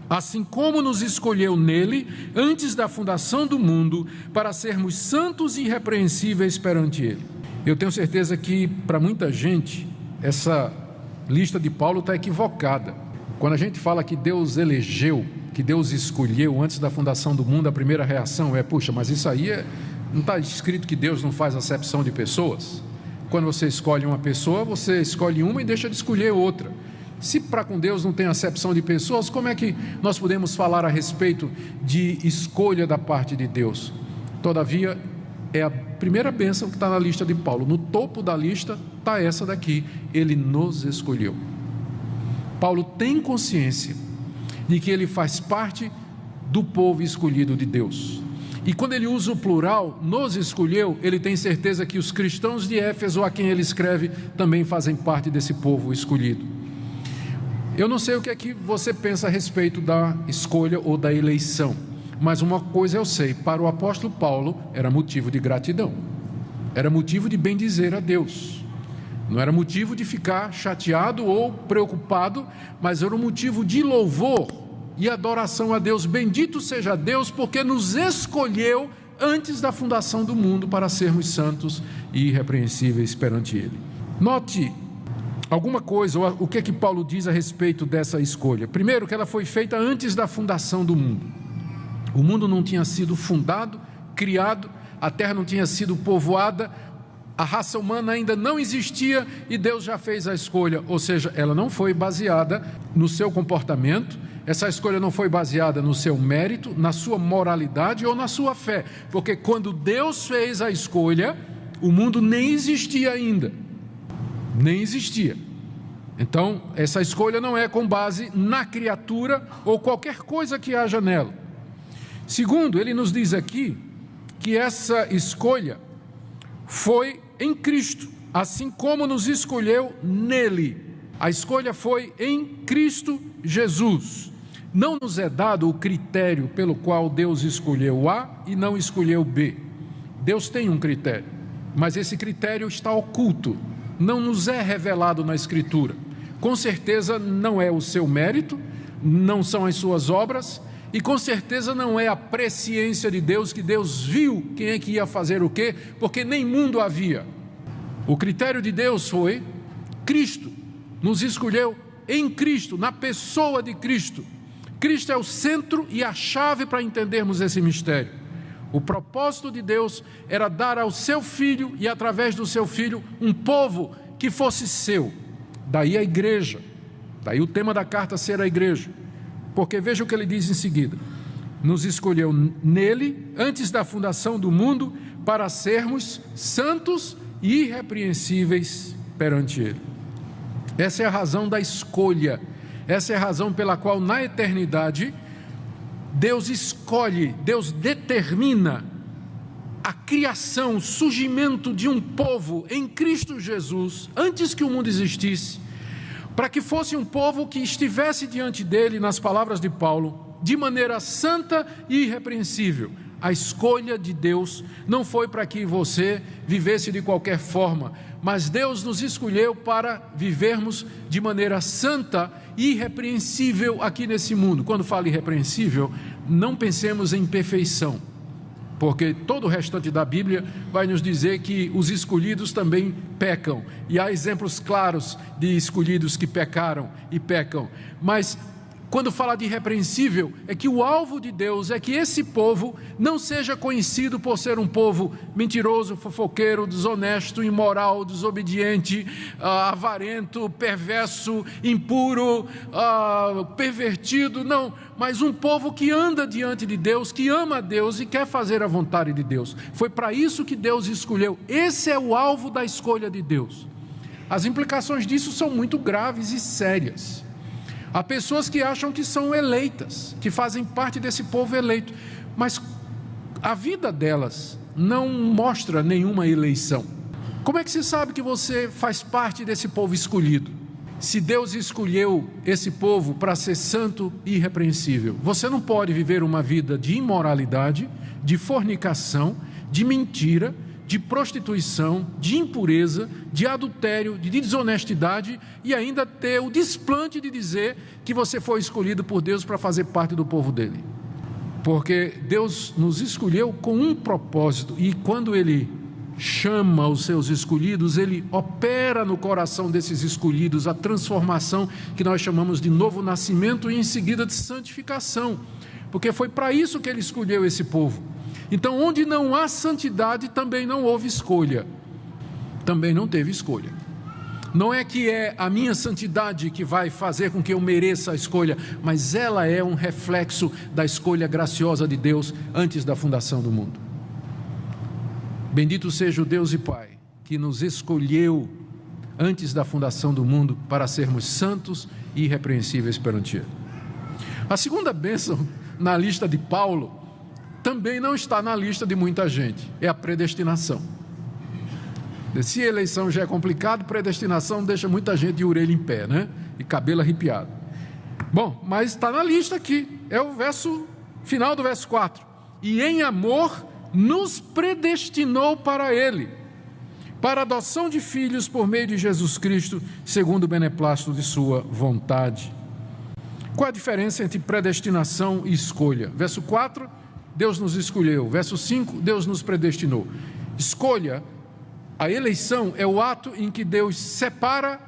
assim como nos escolheu nele, antes da fundação do mundo, para sermos santos e irrepreensíveis perante ele. Eu tenho certeza que, para muita gente, essa lista de Paulo está equivocada. Quando a gente fala que Deus elegeu, que Deus escolheu antes da fundação do mundo, a primeira reação é: puxa, mas isso aí não está escrito que Deus não faz acepção de pessoas? Quando você escolhe uma pessoa, você escolhe uma e deixa de escolher outra. Se para com Deus não tem acepção de pessoas, como é que nós podemos falar a respeito de escolha da parte de Deus? Todavia, é a primeira bênção que está na lista de Paulo. No topo da lista está essa daqui: ele nos escolheu. Paulo tem consciência de que ele faz parte do povo escolhido de Deus. E quando ele usa o plural, nos escolheu, ele tem certeza que os cristãos de Éfeso, a quem ele escreve, também fazem parte desse povo escolhido. Eu não sei o que é que você pensa a respeito da escolha ou da eleição, mas uma coisa eu sei: para o apóstolo Paulo era motivo de gratidão, era motivo de bendizer a Deus. Não era motivo de ficar chateado ou preocupado, mas era um motivo de louvor e adoração a Deus. Bendito seja Deus, porque nos escolheu antes da fundação do mundo para sermos santos e irrepreensíveis perante Ele. Note alguma coisa, o que é que Paulo diz a respeito dessa escolha. Primeiro, que ela foi feita antes da fundação do mundo. O mundo não tinha sido fundado, criado, a terra não tinha sido povoada, a raça humana ainda não existia e Deus já fez a escolha. Ou seja, ela não foi baseada no seu comportamento, essa escolha não foi baseada no seu mérito, na sua moralidade ou na sua fé, porque quando Deus fez a escolha, o mundo nem existia ainda, nem existia. Então, essa escolha não é com base na criatura ou qualquer coisa que haja nela. Segundo, ele nos diz aqui que essa escolha foi em Cristo, assim como nos escolheu nele. A escolha foi em Cristo Jesus. Não nos é dado o critério pelo qual Deus escolheu A e não escolheu B. Deus tem um critério, mas esse critério está oculto, não nos é revelado na Escritura. Com certeza não é o seu mérito, não são as suas obras, e com certeza não é a presciência de Deus, que Deus viu quem é que ia fazer o quê, porque nem mundo havia. O critério de Deus foi Cristo, nos escolheu em Cristo, na pessoa de Cristo. Cristo é o centro e a chave para entendermos esse mistério. O propósito de Deus era dar ao seu Filho e através do seu Filho um povo que fosse seu. Daí a igreja, daí o tema da carta ser a igreja. Porque veja o que ele diz em seguida: nos escolheu nele, antes da fundação do mundo, para sermos santos e irrepreensíveis perante ele. Essa é a razão da escolha, essa é a razão pela qual na eternidade Deus escolhe, Deus determina a criação, o surgimento de um povo em Cristo Jesus, antes que o mundo existisse, para que fosse um povo que estivesse diante dele, nas palavras de Paulo, de maneira santa e irrepreensível. A escolha de Deus não foi para que você vivesse de qualquer forma, mas Deus nos escolheu para vivermos de maneira santa e irrepreensível aqui nesse mundo. Quando falo irrepreensível, não pensemos em perfeição, porque todo o restante da Bíblia vai nos dizer que os escolhidos também pecam, e há exemplos claros de escolhidos que pecaram e pecam, mas quando fala de irrepreensível, é que o alvo de Deus é que esse povo não seja conhecido por ser um povo mentiroso, fofoqueiro, desonesto, imoral, desobediente, avarento, perverso, impuro, pervertido, não, mas um povo que anda diante de Deus, que ama a Deus e quer fazer a vontade de Deus. Foi para isso que Deus escolheu. Esse é o alvo da escolha de Deus. As implicações disso são muito graves e sérias. Há pessoas que acham que são eleitas, que fazem parte desse povo eleito, mas a vida delas não mostra nenhuma eleição. Como é que se sabe que você faz parte desse povo escolhido? Se Deus escolheu esse povo para ser santo e irrepreensível, você não pode viver uma vida de imoralidade, de fornicação, de mentira, de prostituição, de impureza, de adultério, de desonestidade e ainda ter o desplante de dizer que você foi escolhido por Deus para fazer parte do povo dele. Porque Deus nos escolheu com um propósito, e quando Ele chama os seus escolhidos, Ele opera no coração desses escolhidos a transformação que nós chamamos de novo nascimento e em seguida de santificação, porque foi para isso que Ele escolheu esse povo. Então, onde não há santidade, também não houve escolha, também não teve escolha. Não é que é a minha santidade que vai fazer com que eu mereça a escolha, mas ela é um reflexo da escolha graciosa de Deus antes da fundação do mundo. Bendito seja o Deus e Pai, que nos escolheu antes da fundação do mundo para sermos santos e irrepreensíveis perante Ele. A segunda bênção na lista de Paulo também não está na lista de muita gente, é a predestinação. Se a eleição já é complicado, predestinação deixa muita gente de orelha em pé, né? E cabelo arrepiado. Bom, mas está na lista aqui, é o final do verso 4. E em amor nos predestinou para Ele, para a adoção de filhos por meio de Jesus Cristo, segundo o beneplácito de sua vontade. Qual a diferença entre predestinação e escolha? Verso 4, Deus nos escolheu. Verso 5, Deus nos predestinou. Escolha, a eleição, é o ato em que Deus separa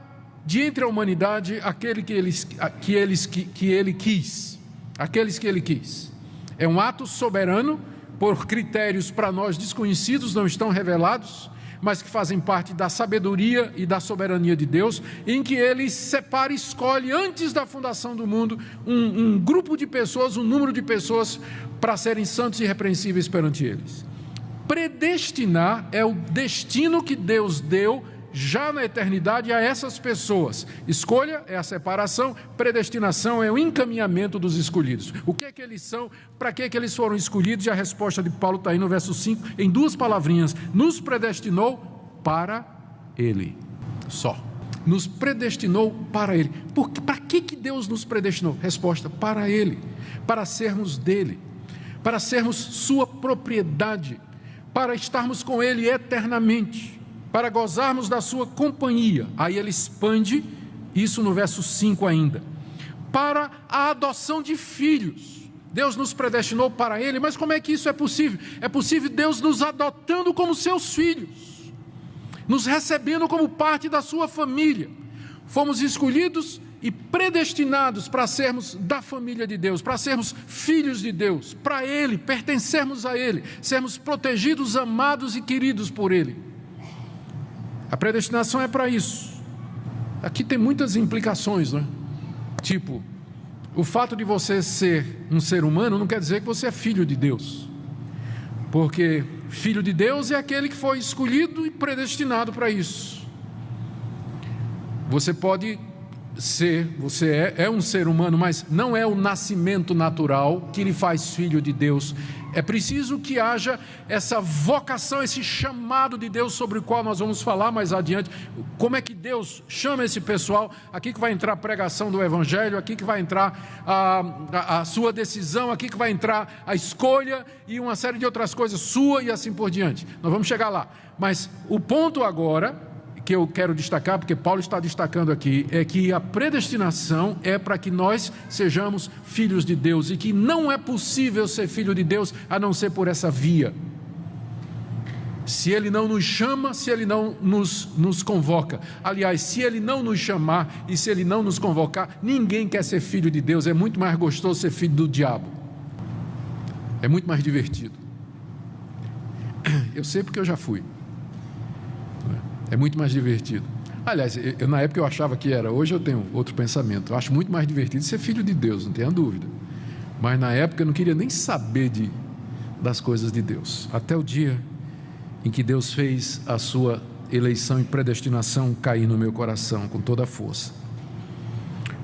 de entre a humanidade aqueles que Ele quis. É um ato soberano, por critérios para nós desconhecidos, não estão revelados, mas que fazem parte da sabedoria e da soberania de Deus, em que Ele separa e escolhe antes da fundação do mundo um grupo de pessoas, um número de pessoas para serem santos e irrepreensíveis perante eles. Predestinar é o destino que Deus deu já na eternidade a essas pessoas. Escolha é a separação, predestinação é o encaminhamento dos escolhidos. O que é que eles são, para que é que eles foram escolhidos? E a resposta de Paulo está aí no verso 5, em duas palavrinhas: nos predestinou para Ele, só. Nos predestinou para Ele. Para que Deus nos predestinou? Resposta: para Ele, para sermos dele, para sermos sua propriedade, para estarmos com Ele eternamente, para gozarmos da sua companhia. Aí ele expande isso no verso 5 ainda. Para a adoção de filhos. Deus nos predestinou para Ele, mas como é que isso é possível? É possível Deus nos adotando como seus filhos, nos recebendo como parte da sua família. Fomos escolhidos e predestinados para sermos da família de Deus, para sermos filhos de Deus, para Ele, pertencermos a Ele, sermos protegidos, amados e queridos por Ele. A predestinação é para isso. Aqui tem muitas implicações, né? Tipo, o fato de você ser um ser humano não quer dizer que você é filho de Deus, porque filho de Deus é aquele que foi escolhido e predestinado para isso. Você pode ser, você é um ser humano, mas não é o nascimento natural que lhe faz filho de Deus. É preciso que haja essa vocação, esse chamado de Deus, sobre o qual nós vamos falar mais adiante. Como é que Deus chama esse pessoal? Aqui que vai entrar a pregação do Evangelho, aqui que vai entrar a sua decisão, aqui que vai entrar a escolha e uma série de outras coisas sua e assim por diante. Nós vamos chegar lá. Mas o ponto agora que eu quero destacar, porque Paulo está destacando aqui, é que a predestinação é para que nós sejamos filhos de Deus, e que não é possível ser filho de Deus a não ser por essa via. Se Ele não nos chama, se Ele não nos convoca. Aliás, se Ele não nos chamar e se Ele não nos convocar, ninguém quer ser filho de Deus. É muito mais gostoso ser filho do diabo, é muito mais divertido. Eu sei porque eu já fui. É muito mais divertido. Aliás, na época eu achava que era, hoje eu tenho outro pensamento. Eu acho muito mais divertido ser filho de Deus, não tenha dúvida. Mas na época eu não queria nem saber das coisas de Deus. Até o dia em que Deus fez a sua eleição e predestinação cair no meu coração com toda a força.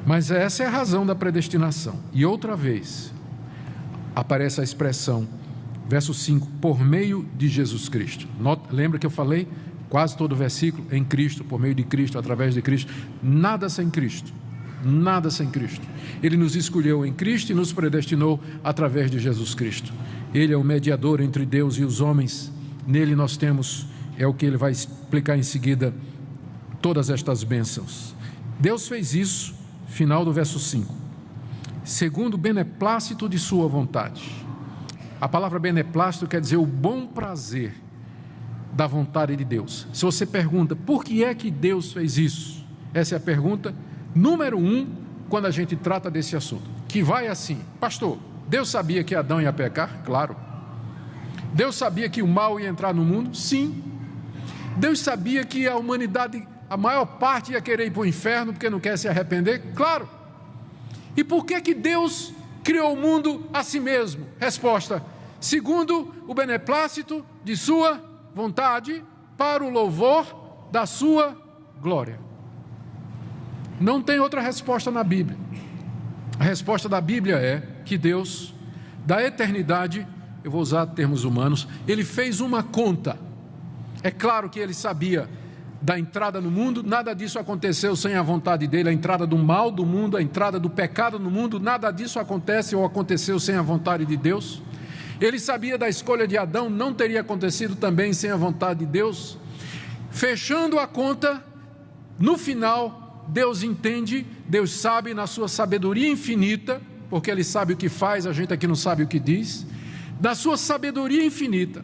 Mas essa é a razão da predestinação. E outra vez aparece a expressão, verso 5, por meio de Jesus Cristo. Lembra que eu falei? Quase todo o versículo, em Cristo, por meio de Cristo, através de Cristo. Nada sem Cristo, nada sem Cristo. Ele nos escolheu em Cristo e nos predestinou através de Jesus Cristo. Ele é o mediador entre Deus e os homens, nele nós temos, é o que ele vai explicar em seguida, todas estas bênçãos. Deus fez isso, final do verso 5, segundo o beneplácito de sua vontade. A palavra beneplácito quer dizer o bom prazer da vontade de Deus. Se você pergunta, por que é que Deus fez isso? Essa é a pergunta número 1, quando a gente trata desse assunto, que vai assim: pastor, Deus sabia que Adão ia pecar? Claro. Deus sabia que o mal ia entrar no mundo? Sim. Deus sabia que a humanidade, a maior parte, ia querer ir para o inferno porque não quer se arrepender? Claro. E por que Deus criou o mundo a si mesmo? Resposta: segundo o beneplácito de sua vontade, para o louvor da sua glória. Não tem outra resposta na Bíblia. A resposta da Bíblia é que Deus, da eternidade, eu vou usar termos humanos, Ele fez uma conta. É claro que Ele sabia da entrada no mundo, nada disso aconteceu sem a vontade dEle, a entrada do mal do mundo, a entrada do pecado no mundo, nada disso acontece ou aconteceu sem a vontade de Deus. Ele sabia da escolha de Adão, não teria acontecido também sem a vontade de Deus. Fechando a conta, no final, Deus entende, Deus sabe na sua sabedoria infinita, porque Ele sabe o que faz, a gente aqui não sabe o que diz. Da sua sabedoria infinita,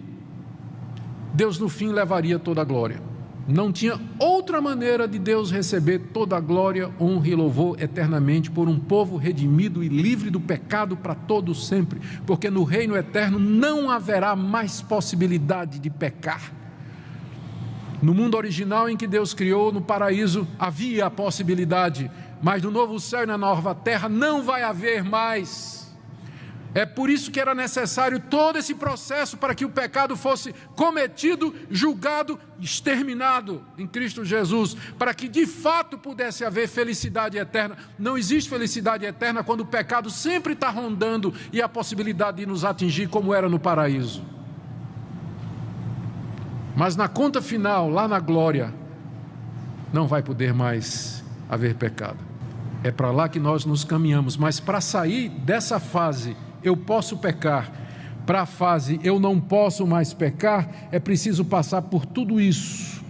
Deus no fim levaria toda a glória. Não tinha outra maneira de Deus receber toda a glória, honra e louvor eternamente por um povo redimido e livre do pecado para todo sempre, porque no reino eterno não haverá mais possibilidade de pecar. No mundo original em que Deus criou, no paraíso, havia a possibilidade, mas no novo céu e na nova terra não vai haver mais. É por isso que era necessário todo esse processo para que o pecado fosse cometido, julgado, exterminado em Cristo Jesus, para que de fato pudesse haver felicidade eterna. Não existe felicidade eterna quando o pecado sempre está rondando e a possibilidade de nos atingir como era no paraíso. Mas na conta final, lá na glória, não vai poder mais haver pecado. É para lá que nós nos caminhamos, mas para sair dessa fase, eu posso pecar, para a fase eu não posso mais pecar, é preciso passar por tudo isso.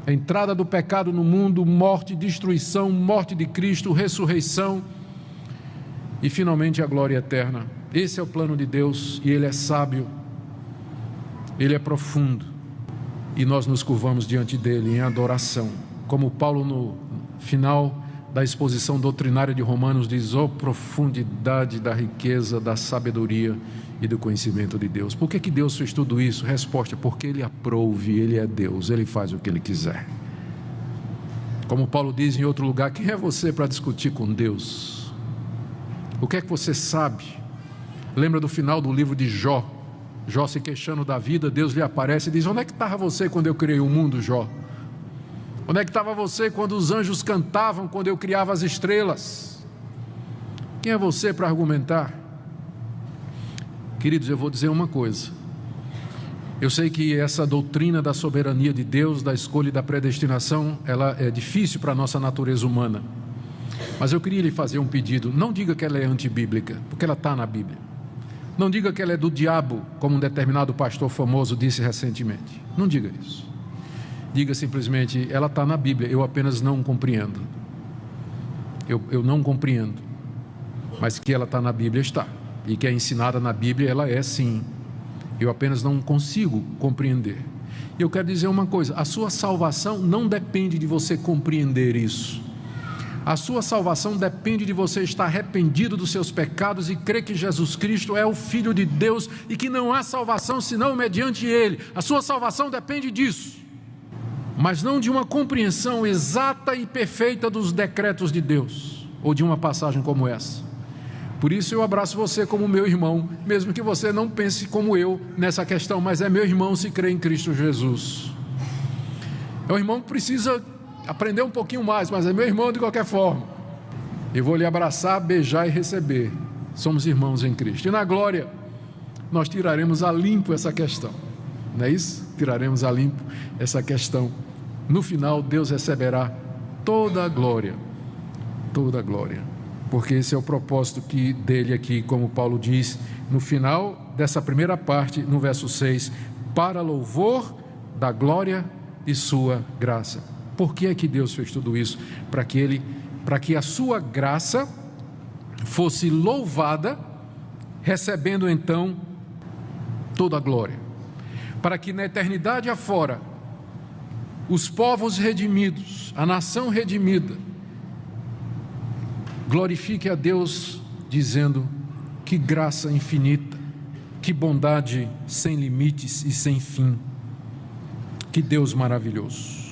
A entrada do pecado no mundo, morte, destruição, morte de Cristo, ressurreição e finalmente a glória eterna. Esse é o plano de Deus e Ele é sábio, Ele é profundo e nós nos curvamos diante dEle em adoração. Como Paulo no final da exposição doutrinária de Romanos diz: ó profundidade da riqueza, da sabedoria e do conhecimento de Deus. Por que Deus fez tudo isso? Resposta: porque Ele aprouve, Ele é Deus, Ele faz o que Ele quiser. Como Paulo diz em outro lugar: quem é você para discutir com Deus? O que é que você sabe? Lembra do final do livro de Jó? Jó se queixando da vida, Deus lhe aparece e diz: onde é que estava você quando eu criei o mundo, Jó? Onde é que estava você quando os anjos cantavam, quando eu criava as estrelas? Quem é você para argumentar? Queridos, eu vou dizer uma coisa. Eu sei que essa doutrina da soberania de Deus, da escolha e da predestinação, ela é difícil para a nossa natureza humana. Mas eu queria lhe fazer um pedido. Não diga que ela é antibíblica, porque ela está na Bíblia. Não diga que ela é do diabo, como um determinado pastor famoso disse recentemente. Não diga isso. Diga simplesmente: ela está na Bíblia, eu apenas não compreendo. Eu não compreendo, mas que ela está na Bíblia está, e que é ensinada na Bíblia, ela é sim. Eu apenas não consigo compreender. E eu quero dizer uma coisa: a sua salvação não depende de você compreender isso. A sua salvação depende de você estar arrependido dos seus pecados e crer que Jesus Cristo é o Filho de Deus e que não há salvação senão mediante Ele. A sua salvação depende disso, mas não de uma compreensão exata e perfeita dos decretos de Deus, ou de uma passagem como essa. Por isso eu abraço você como meu irmão, mesmo que você não pense como eu nessa questão, mas é meu irmão se crê em Cristo Jesus. É um irmão que precisa aprender um pouquinho mais, mas é meu irmão de qualquer forma. Eu vou lhe abraçar, beijar e receber. Somos irmãos em Cristo. E na glória, nós tiraremos a limpo essa questão. Não é isso? Tiraremos a limpo essa questão. No final, Deus receberá toda a glória, porque esse é o propósito dele aqui, como Paulo diz no final dessa primeira parte, no verso 6, para louvor da glória de sua graça. Por que é que Deus fez tudo isso? Para que a sua graça fosse louvada, recebendo então toda a glória. Para que na eternidade afora, os povos redimidos, a nação redimida, glorifique a Deus dizendo: que graça infinita, que bondade sem limites e sem fim, que Deus maravilhoso.